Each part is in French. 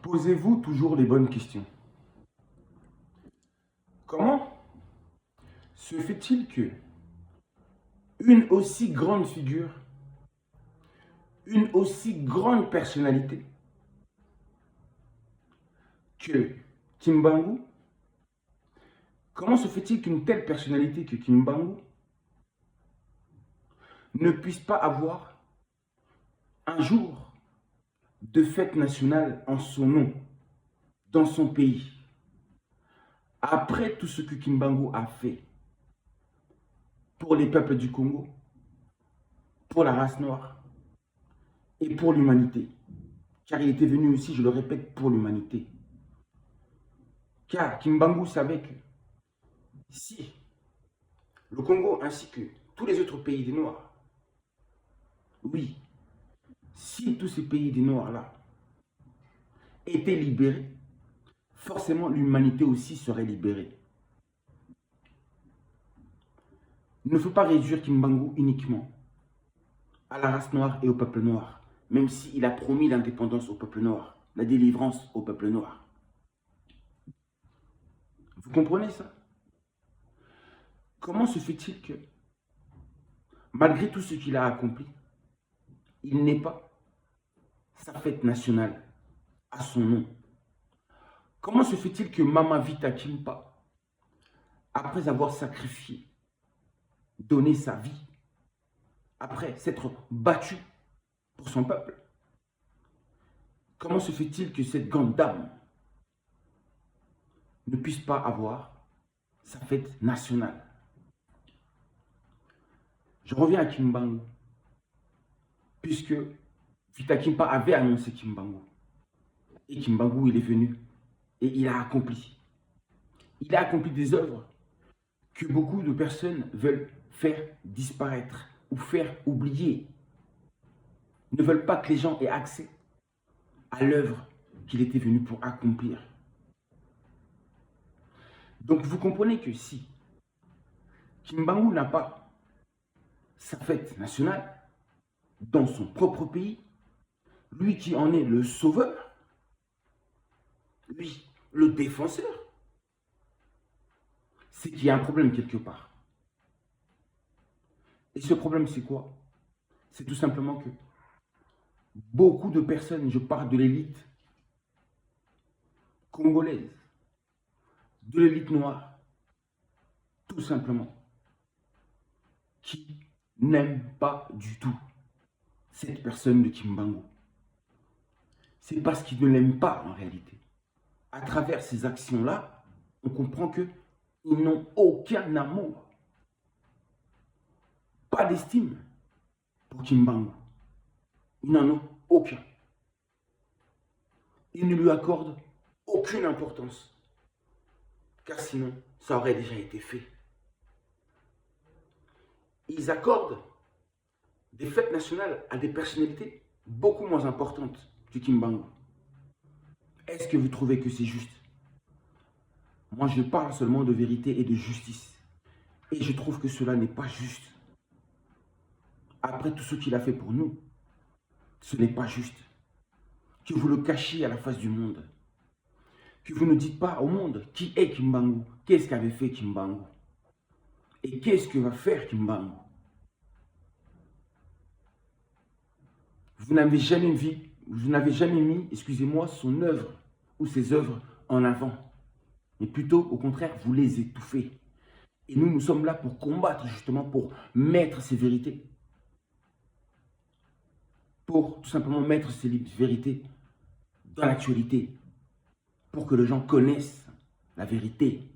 Posez-vous toujours les bonnes questions. Comment se fait-il que une aussi grande figure, une aussi grande personnalité que Kimbangu, comment se fait-il qu'une telle personnalité que Kimbangu ne puisse pas avoir un jour de fête nationale en son nom, dans son pays, après tout ce que Kimbangu a fait pour les peuples du Congo, pour la race noire et pour l'humanité. Car il était venu aussi, je le répète, pour l'humanité. Car Kimbangu savait que si le Congo ainsi que tous les autres pays des Noirs, oui, si tous ces pays des Noirs-là étaient libérés, forcément l'humanité aussi serait libérée. Il ne faut pas réduire Kimbangu uniquement à la race noire et au peuple noir, même s'il a promis l'indépendance au peuple noir, la délivrance au peuple noir. Vous comprenez ça? Comment se fait-il que, malgré tout ce qu'il a accompli, il n'ait pas sa fête nationale à son nom? Comment se fait-il que Mama Vita Kimpa, après avoir sacrifié, donné sa vie, après s'être battue pour son peuple, comment se fait-il que cette grande dame ne puisse pas avoir sa fête nationale? Je reviens à Kimbangu, puisque Vita Kimpa avait annoncé Kimbangu. Et Kimbangu, il est venu et il a accompli. Il a accompli des œuvres que beaucoup de personnes veulent faire disparaître ou faire oublier. Ne veulent pas que les gens aient accès à l'œuvre qu'il était venu pour accomplir. Donc vous comprenez que si Kimbangu n'a pas sa fête nationale dans son propre pays, lui qui en est le sauveur, lui le défenseur, c'est qu'il y a un problème quelque part. Et ce problème, c'est quoi? C'est tout simplement que beaucoup de personnes, je parle de l'élite congolaise, de l'élite noire, tout simplement, qui n'aiment pas du tout cette personne de Kimbangu. C'est parce qu'ils ne l'aiment pas en réalité. À travers ces actions-là, on comprend qu'ils n'ont aucun amour, pas d'estime pour Kimbangu. Ils n'en ont aucun. Ils ne lui accordent aucune importance. Car sinon, ça aurait déjà été fait. Ils accordent des fêtes nationales à des personnalités beaucoup moins importantes que Kimbangu. Est-ce que vous trouvez que c'est juste? Moi, je parle seulement de vérité et de justice. Et je trouve que cela n'est pas juste. Après tout ce qu'il a fait pour nous, ce n'est pas juste. Que vous le cachiez à la face du monde. Que vous ne dites pas au monde qui est Kimbangu, qu'est-ce qu'avait fait Kimbangu et qu'est-ce que va faire Kimbangu. Vous n'avez jamais mis, excusez-moi, son œuvre ou ses œuvres en avant. Mais plutôt, au contraire, vous les étouffez. Et nous sommes là pour combattre, justement, pour mettre ces vérités. Pour tout simplement mettre ces vérités dans l'actualité. Pour que les gens connaissent la vérité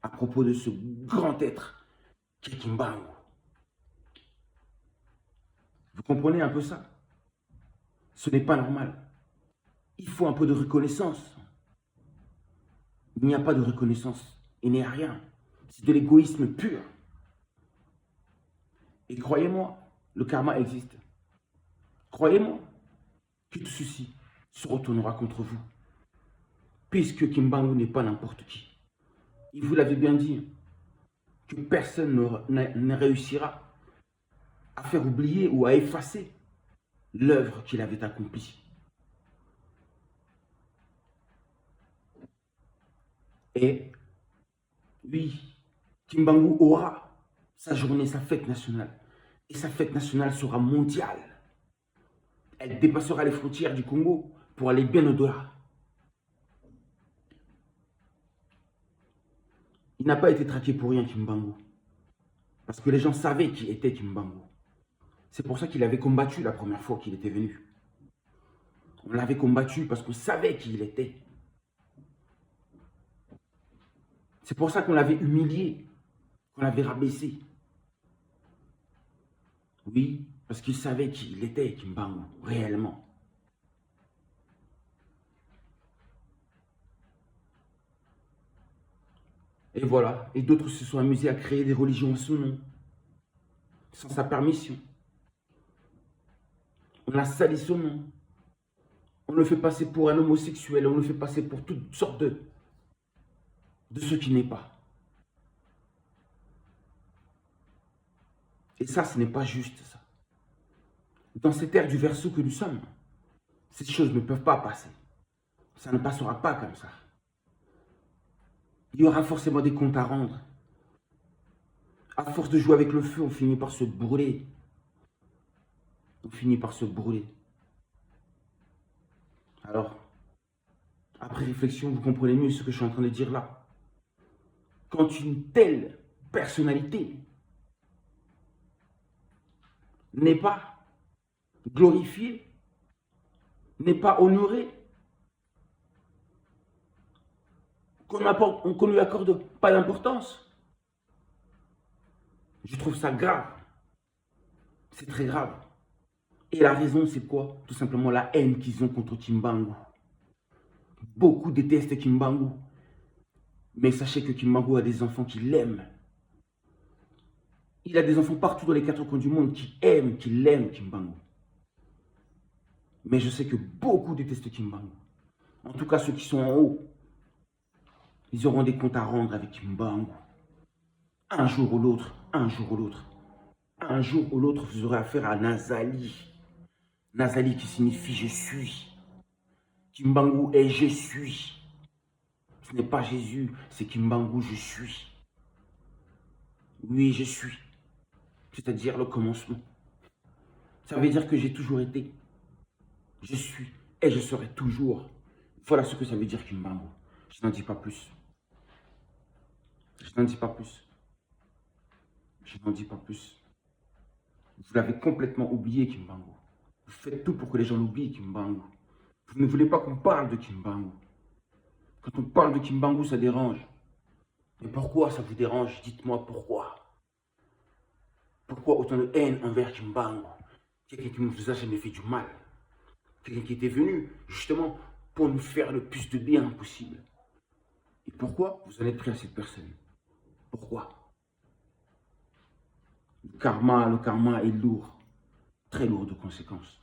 à propos de ce grand être qui est Kimbangu. Vous comprenez un peu ça? Ce n'est pas normal. Il faut un peu de reconnaissance. Il n'y a pas de reconnaissance. Il n'y a rien. C'est de l'égoïsme pur. Et croyez-moi, le karma existe. Croyez-moi que tout ceci se retournera contre vous. Puisque Kimbangu n'est pas n'importe qui. Il vous l'avait bien dit, que personne ne réussira à faire oublier ou à effacer l'œuvre qu'il avait accomplie. Et oui, Kimbangu aura sa journée, sa fête nationale. Et sa fête nationale sera mondiale. Elle dépassera les frontières du Congo pour aller bien au-delà. Il n'a pas été traqué pour rien, Kimbangu. Parce que les gens savaient qui était Kimbangu. C'est pour ça qu'il avait combattu la première fois qu'il était venu. On l'avait combattu parce qu'on savait qui il était. C'est pour ça qu'on l'avait humilié, qu'on l'avait rabaissé. Oui, parce qu'il savait qui il était, Kimbangu, réellement. Et voilà, et d'autres se sont amusés à créer des religions à son nom, sans sa permission. On a sali son nom. On le fait passer pour un homosexuel, on le fait passer pour toutes sortes de ce qui n'est pas. Et ça, ce n'est pas juste, ça. Dans cette ère du Verseau que nous sommes, ces choses ne peuvent pas passer. Ça ne passera pas comme ça. Il y aura forcément des comptes à rendre. À force de jouer avec le feu, on finit par se brûler. On finit par se brûler. Alors, après réflexion, vous comprenez mieux ce que je suis en train de dire là. Quand une telle personnalité n'est pas glorifiée, n'est pas honorée, qu'on ne lui accorde pas d'importance, je trouve ça grave. C'est très grave. Et la raison, c'est quoi? Tout simplement la haine qu'ils ont contre Kimbangu. Beaucoup détestent Kimbangu. Mais sachez que Kimbangu a des enfants qui l'aiment. Il a des enfants partout dans les quatre coins du monde qui l'aiment, Kimbangu. Mais je sais que beaucoup détestent Kimbangu. En tout cas, ceux qui sont en haut, ils auront des comptes à rendre avec Kimbangu. Un jour ou l'autre, un jour ou l'autre. Un jour ou l'autre, vous aurez affaire à Nazali. Nazali qui signifie je suis. Kimbangu est je suis. Ce n'est pas Jésus, c'est Kimbangu je suis. Oui, je suis. C'est-à-dire le commencement. Ça veut dire que j'ai toujours été. Je suis et je serai toujours. Voilà ce que ça veut dire Kimbangu. Je n'en dis pas plus. Je n'en dis pas plus. Je n'en dis pas plus. Vous l'avez complètement oublié, Kimbangu. Vous faites tout pour que les gens l'oublient, Kimbangu. Vous ne voulez pas qu'on parle de Kimbangu. Quand on parle de Kimbangu, ça dérange. Mais pourquoi ça vous dérange? Dites-moi pourquoi. Pourquoi autant de haine envers Kimbangu? Quelqu'un qui ne vous a jamais fait du mal. Quelqu'un qui était venu, justement, pour nous faire le plus de bien possible. Et pourquoi vous en êtes pris à cette personne? Pourquoi? Le karma est lourd. Très lourd de conséquences.